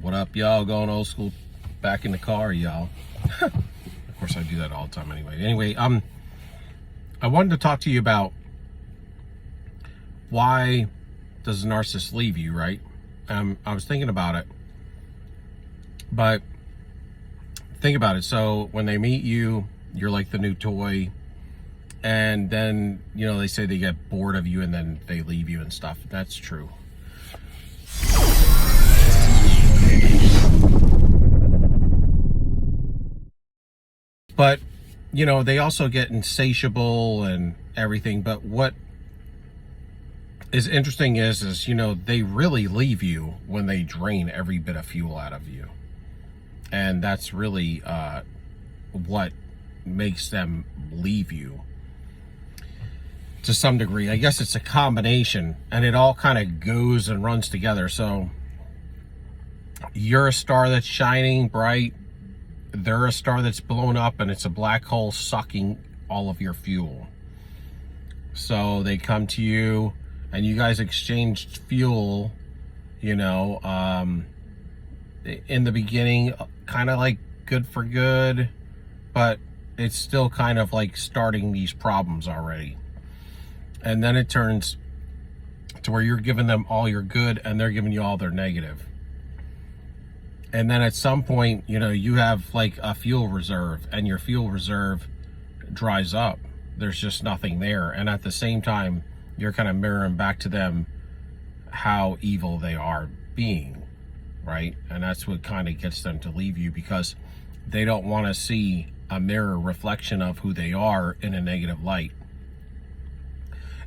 What up, y'all? Going old school, back in the car, y'all. Of course, I do that all the time anyway. I wanted to talk to you about why does a narcissist leave you, right? I was thinking about it, but think about it. So when they meet you, you're like the new toy, and then, you know, they say they get bored of you and then they leave you and stuff. That's true. But, you know, they also get insatiable and everything. But what is interesting is, you know, they really leave you when they drain every bit of fuel out of you. And that's really what makes them leave you to some degree. I guess it's a combination, and it all kind of goes and runs together. So you're a star that's shining bright. They're a star that's blown up, and it's a black hole sucking all of your fuel. So they come to you and you guys exchanged fuel, you know, in the beginning, kind of like good for good, but it's still kind of like starting these problems already. And then it turns to where you're giving them all your good and they're giving you all their negative. And then at some point, you know, you have like a fuel reserve, and your fuel reserve dries up. There's just nothing there. And at the same time, you're kind of mirroring back to them how evil they are being, right? And that's what kind of gets them to leave you, because they don't want to see a mirror reflection of who they are in a negative light.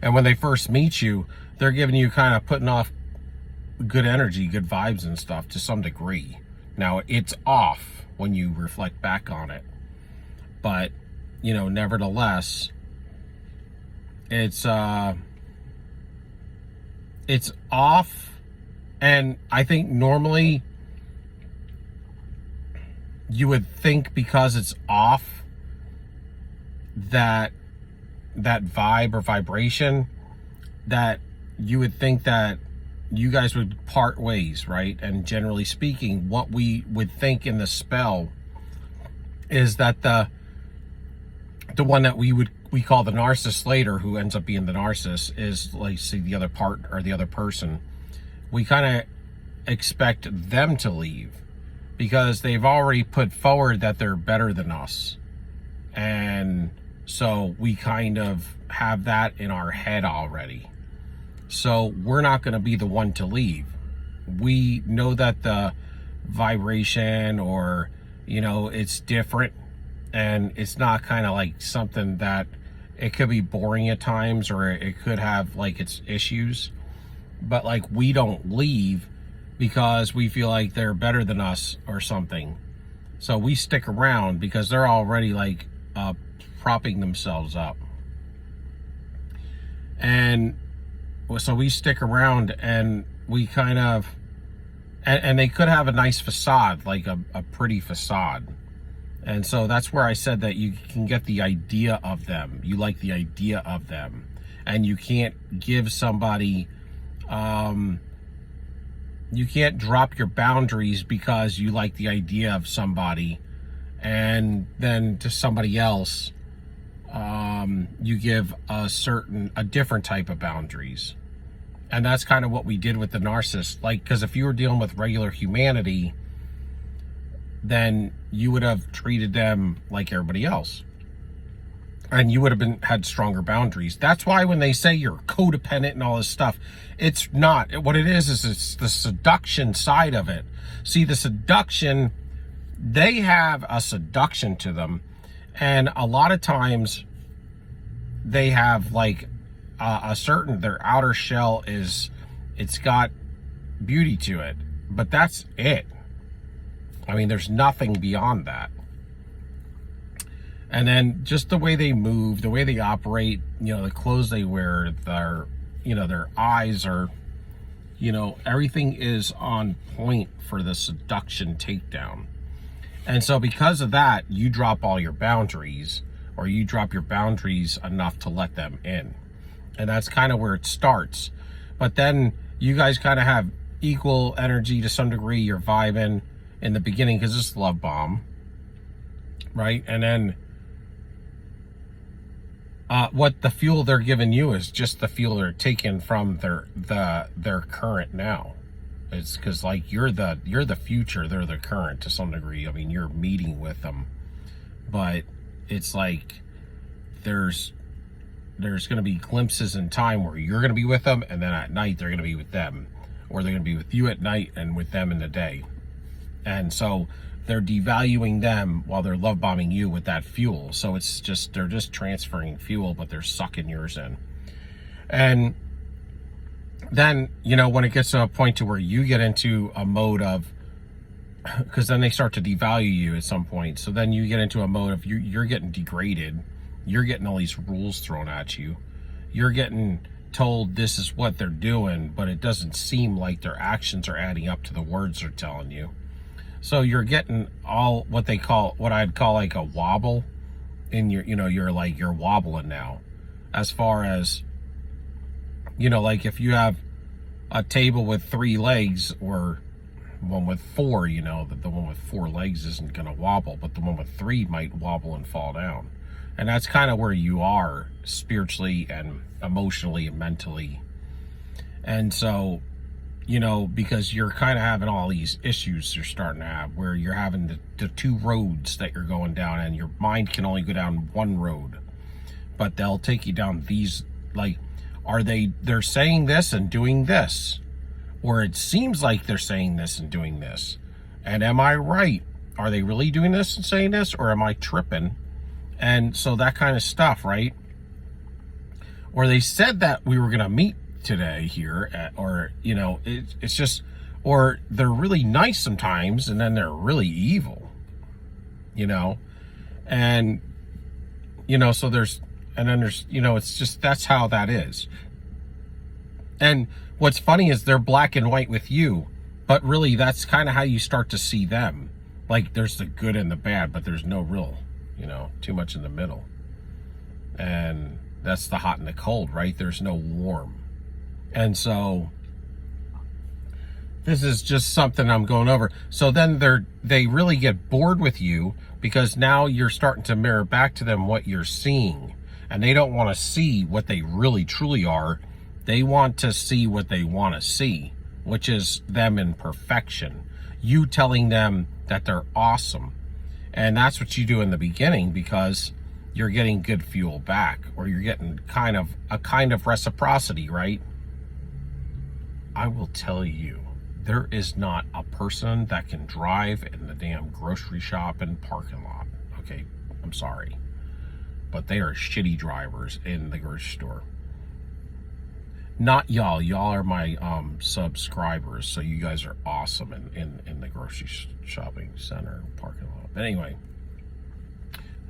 And when they first meet you, they're giving you kind of putting off good energy, good vibes and stuff to some degree. Now, it's off when you reflect back on it. But, you know, nevertheless, it's off. And I think normally you would think, because it's off, that vibe or vibration, that you would think that you guys would part ways, right? And generally speaking, what we would think in the spell is that the one that we call the narcissist later, who ends up being the narcissist, is like, see, the other part or the other person. We kind of expect them to leave because they've already put forward that they're better than us. And so we kind of have that in our head already. So we're not going to be the one to leave. We know that the vibration, or, you know, it's different, and it's not kind of like something that, it could be boring at times, or it could have like its issues, but like, we don't leave because we feel like they're better than us or something. So we stick around because they're already like propping themselves up. And so we stick around, and we kind of, and they could have a nice facade, like a pretty facade. And so that's where I said that you can get the idea of them. You like the idea of them. And you can't give somebody, you can't drop your boundaries because you like the idea of somebody, and then to somebody else, you give a different type of boundaries. And that's kind of what we did with the narcissist. Like, because if you were dealing with regular humanity, then you would have treated them like everybody else, and you would have had stronger boundaries. That's why when they say you're codependent and all this stuff, it's not. What it is it's the seduction side of it. See, the seduction, they have a seduction to them, and a lot of times they have like their outer shell it's got beauty to it, but that's it. I mean, there's nothing beyond that. And then just the way they move, the way they operate, you know, the clothes they wear, their eyes are, you know, everything is on point for the seduction takedown. And so because of that, you drop all your boundaries, or you drop your boundaries enough to let them in. And that's kind of where it starts. But then you guys kind of have equal energy to some degree. You're vibing in the beginning because it's love bomb, right? And then what the fuel they're giving you is just the fuel they're taking from their current now. It's because like you're the future, they're the current to some degree. I mean, you're meeting with them, but it's like there's going to be glimpses in time where you're going to be with them, and then at night they're going to be with them, or they're going to be with you at night and with them in the day. And so they're devaluing them while they're love bombing you with that fuel. So it's just, they're just transferring fuel, but they're sucking yours in. And then, you know, when it gets to a point to where you get into a mode of, because then they start to devalue you at some point. So then you get into a mode of you're getting degraded. You're getting all these rules thrown at you. You're getting told this is what they're doing, but it doesn't seem like their actions are adding up to the words they're telling you. So you're getting all what I'd call like a wobble in your, you know, you're wobbling now. As far as, you know, like if you have a table with 3 legs or one with 4, you know, the one with 4 legs isn't going to wobble, but the one with 3 might wobble and fall down. And that's kind of where you are spiritually and emotionally and mentally. And so, you know, because you're kind of having all these issues you're starting to have, where you're having the 2 roads that you're going down, and your mind can only go down one road, but they'll take you down these, like, they're saying this and doing this, or it seems like they're saying this and doing this. And am I right? Are they really doing this and saying this, or am I tripping? And so that kind of stuff, right? Or they said that we were going to meet today here, or, you know, it's just, or they're really nice sometimes and then they're really evil, you know? And, you know, so there's, you know, it's just, that's how that is. And what's funny is they're black and white with you, but really that's kind of how you start to see them. Like there's the good and the bad, but there's no real, you know, too much in the middle. And that's the hot and the cold, right? There's no warm. And so this is just something I'm going over. So then they really get bored with you because now you're starting to mirror back to them what you're seeing. And they don't want to see what they really truly are. They want to see what they want to see, which is them in perfection. You telling them that they're awesome. And that's what you do in the beginning because you're getting good fuel back, or you're getting a kind of reciprocity, right? I will tell you, there is not a person that can drive in the damn grocery shop and parking lot. Okay, I'm sorry. But they are shitty drivers in the grocery store. Not y'all. Y'all are my subscribers, so you guys are awesome in the grocery shopping center parking lot. But anyway,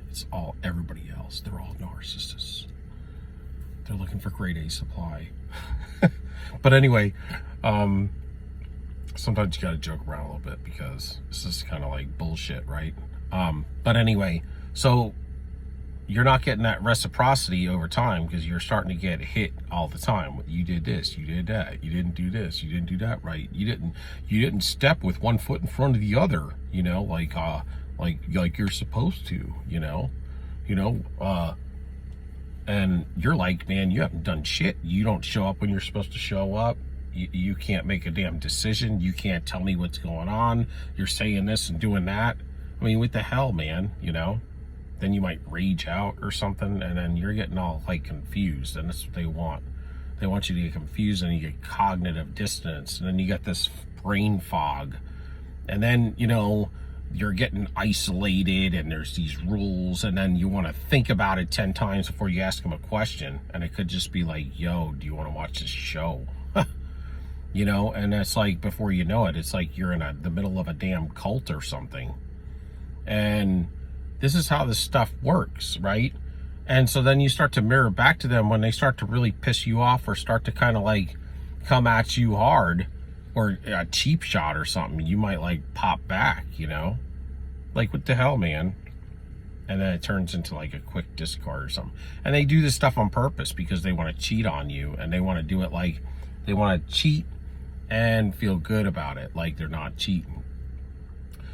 it's all everybody else. They're all narcissists. They're looking for grade A supply. But anyway, sometimes you gotta joke around a little bit because this is kind of like bullshit, right? But anyway, so you're not getting that reciprocity over time because you're starting to get hit all the time. You did this, you did that, you didn't do this, you didn't do that right, you didn't step with one foot in front of the other, you know, like you're supposed to, you know, and you're like, man, you haven't done shit. You don't show up when you're supposed to show up. You can't make a damn decision. You can't tell me what's going on. You're saying this and doing that. I mean, what the hell, man, you know? Then you might rage out or something, and then you're getting all like confused, and that's what they want. They want you to get confused, and you get cognitive dissonance, and then you get this brain fog, and then, you know, you're getting isolated, and there's these rules, and then you want to think about it 10 times before you ask them a question, and it could just be like, yo, do you want to watch this show? You know, and it's like, before you know it, it's like you're in the middle of a damn cult or something. And this is how this stuff works, right? And so then you start to mirror back to them when they start to really piss you off or start to kind of like come at you hard, or a cheap shot or something. You might like pop back, you know? Like, what the hell, man? And then it turns into like a quick discard or something. And they do this stuff on purpose because they want to cheat on you, and they want to do it like, they want to cheat and feel good about it, like they're not cheating.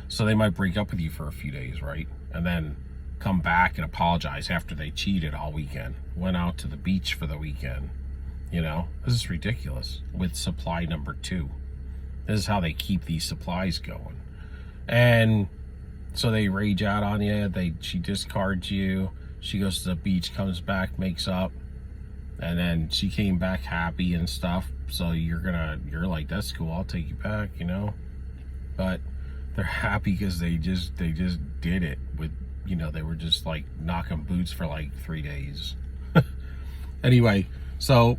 So they might break up with you for a few days, right? And then come back and apologize after they cheated all weekend, went out to the beach for the weekend. You know, this is ridiculous with supply number 2. This is how they keep these supplies going. And so they rage out on you. She discards you. She goes to the beach, comes back, makes up. And then she came back happy and stuff. So you're like, that's cool, I'll take you back, you know? But they're happy because they just did it with, you know, they were just like knocking boots for like 3 days. Anyway, so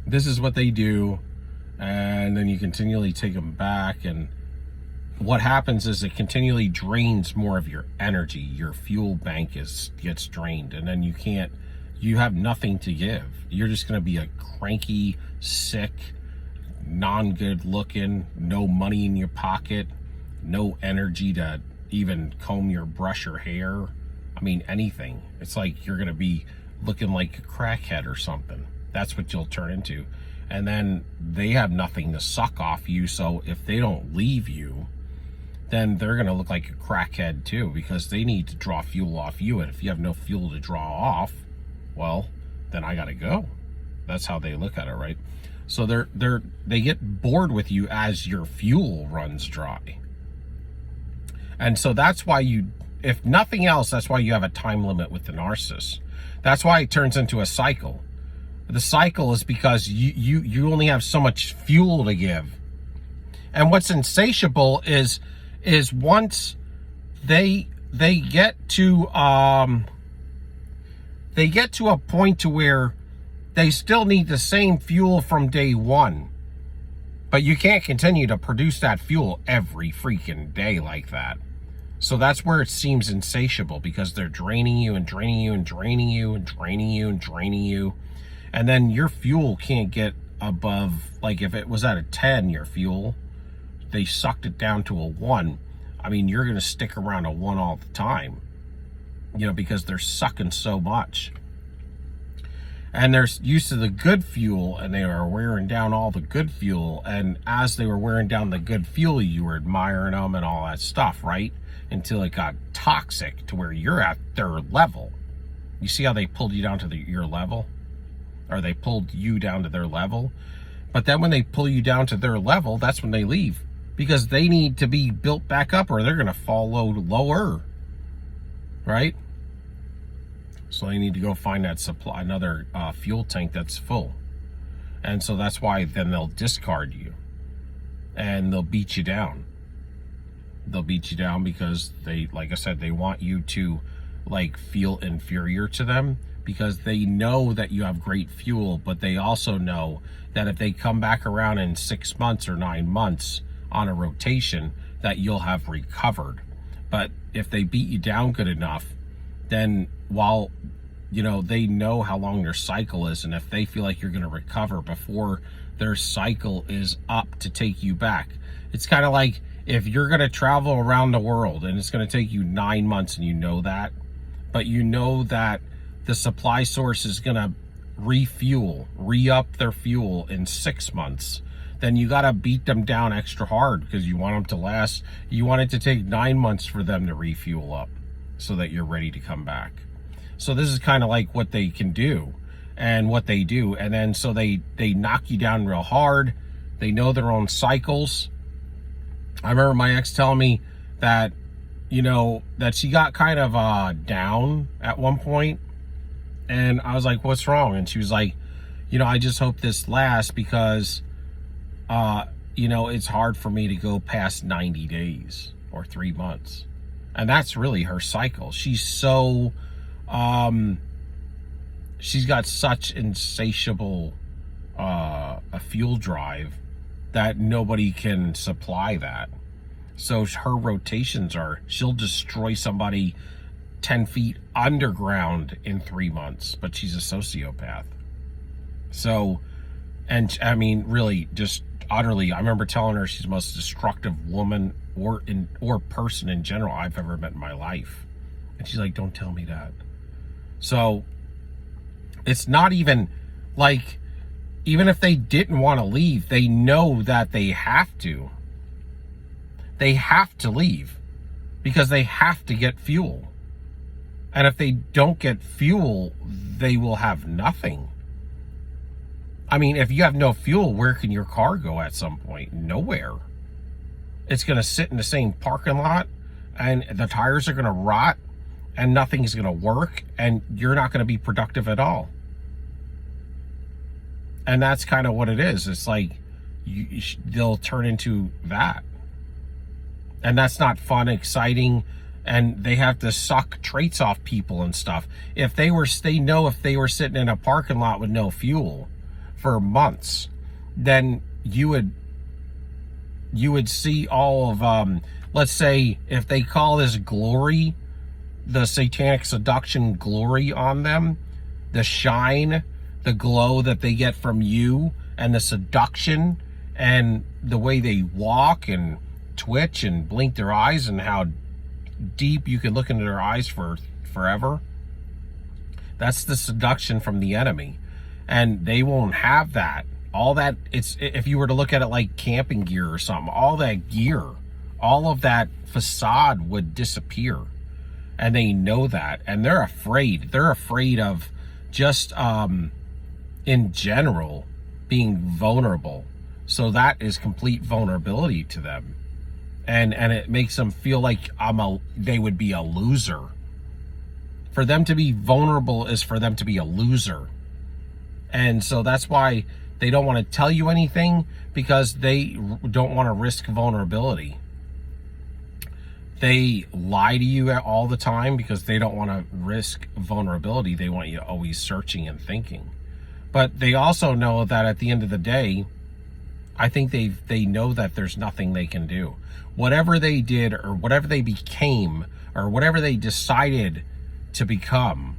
this is what they do, and then you continually take them back, and what happens is it continually drains more of your energy. Your fuel bank gets drained, and then you have nothing to give. You're just going to be a cranky, sick, non-good looking, no money in your pocket, no energy to even comb your brush your hair. I mean, anything. It's like you're going to be looking like a crackhead or something. That's what you'll turn into. And then they have nothing to suck off you, so if they don't leave you, then they're going to look like a crackhead too, because they need to draw fuel off you. And if you have no fuel to draw off, well, then I got to go. That's how they look at it, right? So they get bored with you as your fuel runs dry. And so that's why if nothing else, that's why you have a time limit with the narcissist. That's why it turns into a cycle. The cycle is because you only have so much fuel to give. And what's insatiable is once they get to a point to where they still need the same fuel from day one, but you can't continue to produce that fuel every freaking day like that. So that's where it seems insatiable, because they're draining you and draining you and draining you and draining you and draining you. And then your fuel can't get above, like if it was at a 10, your fuel, they sucked it down to a 1. I mean, you're going to stick around a 1 all the time, you know, because they're sucking so much. And they're used to the good fuel, and they are wearing down all the good fuel. And as they were wearing down the good fuel, you were admiring them and all that stuff, right? Until it got toxic to where you're at their level. You see how they pulled you down to your level? Or they pulled you down to their level? But then when they pull you down to their level, that's when they leave. Because they need to be built back up, or they're going to fall lower. Right? So they need to go find that supply, another fuel tank that's full. And so that's why then they'll discard you. And they'll beat you down. They'll beat you down because they, like I said, they want you to like feel inferior to them, because they know that you have great fuel, but they also know that if they come back around in 6 months or 9 months on a rotation, that you'll have recovered. But if they beat you down good enough, then while, you know, they know how long their cycle is, and if they feel like you're going to recover before their cycle is up to take you back, it's kind of like if you're going to travel around the world and it's going to take you 9 months, and you know that, but you know that the supply source is going to re-up their fuel in 6 months, then you got to beat them down extra hard, because you want them to last. You want it to take 9 months for them to refuel up so that you're ready to come back. So this is kind of like what they can do and what they do. And then so they knock you down real hard. They know their own cycles. I remember my ex telling me that, you know, that she got kind of down at one point. And I was like, what's wrong? And she was like, you know, I just hope this lasts, because, you know, it's hard for me to go past 90 days or 3 months. And that's really her cycle. She's so, she's got such insatiable a fuel drive that nobody can supply that. So her rotations are, she'll destroy somebody 10 feet underground in 3 months, but she's a sociopath. So, and I mean, really, just utterly, I remember telling her she's the most destructive woman or person in general I've ever met in my life. And she's like, don't tell me that. So it's not even like, even if they didn't want to leave, they know that they have to. They have to leave because they have to get fuel. And if they don't get fuel, they will have nothing. I mean, if you have no fuel, where can your car go at some point? Nowhere. It's going to sit in the same parking lot, and the tires are going to rot, and nothing's going to work, and you're not going to be productive at all. And that's kind of what it is. It's like they'll turn into that. And that's not fun, exciting, and they have to suck traits off people and stuff. If they know if they were sitting in a parking lot with no fuel for months, then you would see all of, let's say, if they call this glory, the satanic seduction glory on them, the shine, the glow that they get from you, and the seduction, and the way they walk and twitch and blink their eyes, and how deep you can look into their eyes for forever. That's the seduction from the enemy, and they won't have that. All that, it's, if you were to look at it like camping gear or something, all that gear, all of that facade would disappear, and they know that, and they're afraid. They're afraid of just in general being vulnerable. So that is complete vulnerability to them. And it makes them feel like they would be a loser. For them to be vulnerable is for them to be a loser. And so that's why they don't want to tell you anything, because they don't want to risk vulnerability. They lie to you all the time because they don't want to risk vulnerability. They want you always searching and thinking. But they also know that at the end of the day, I think they know that there's nothing they can do. Whatever they did, or whatever they became, or whatever they decided to become,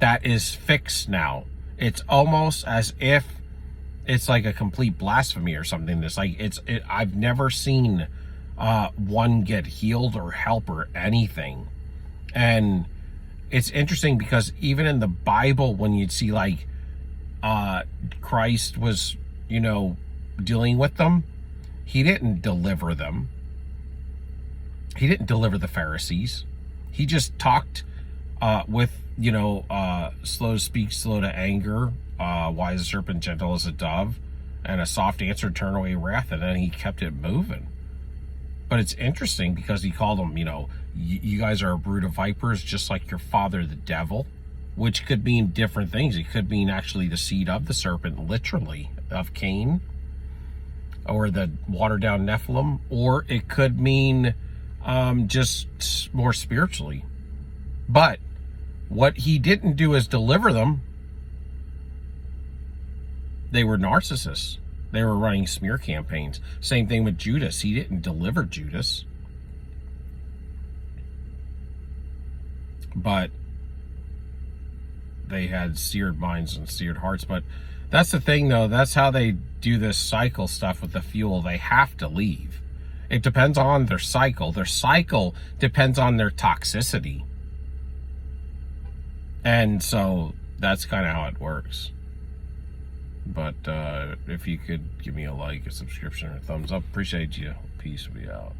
that is fixed now. It's almost as if it's like a complete blasphemy or something. It's like I've never seen one get healed or help or anything. And it's interesting because even in the Bible, when you'd see like Christ was, dealing with them, he didn't deliver them. He didn't deliver the Pharisees. He just talked with, slow to speak, slow to anger, wise as a serpent, gentle as a dove, and a soft answer turn away wrath, and then he kept it moving. But it's interesting because he called them, you guys are a brood of vipers, just like your father, the devil, which could mean different things. It could mean actually the seed of the serpent, literally, of Cain, or the watered down Nephilim, or it could mean just more spiritually. But what he didn't do is deliver them. They were narcissists. They were running smear campaigns. Same thing with Judas. He didn't deliver Judas. But they had seared minds and seared hearts. But that's the thing, though. That's how they do this cycle stuff with the fuel. They have to leave. It depends on their cycle. Their cycle depends on their toxicity. And so that's kind of how it works. But if you could give me a like, a subscription, or a thumbs up, appreciate you. Peace, we out.